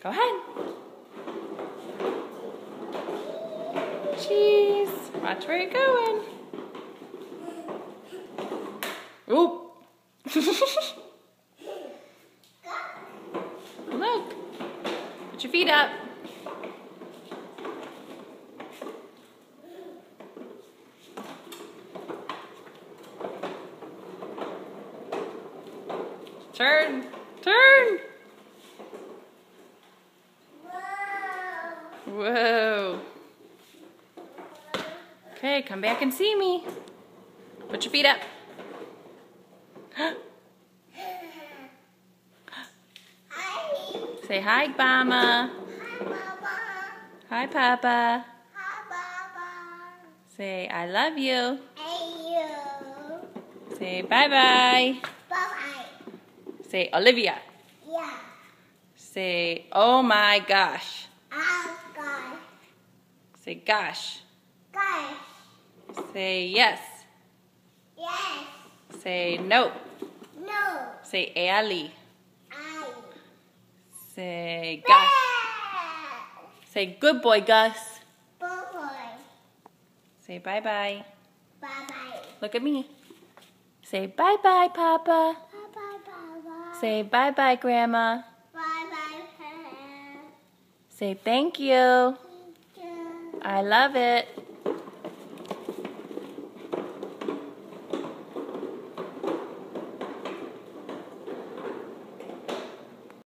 Go ahead. Cheese. Watch where you're going. Oop. Look. Put your feet up. Turn. Turn. Whoa. Okay, come back and see me. Put your feet up. Say hi, Mama. Hi, Mama. Hi, Papa. Hi, Papa. Say I love you. Hey, you. Say bye-bye. Bye-bye. Say Olivia. Yeah. Say oh my gosh. Oh, gosh. Say gosh. Gosh. Say yes. Yes. Say no. No. Say Ali. I. Say Gus. Say good boy, Gus. Bye-bye. Say bye-bye. Bye-bye. Look at me. Say bye-bye, Papa. Bye-bye, Papa. Say bye-bye, Grandma. Bye-bye, Papa. Say thank you. Thank you. I love it.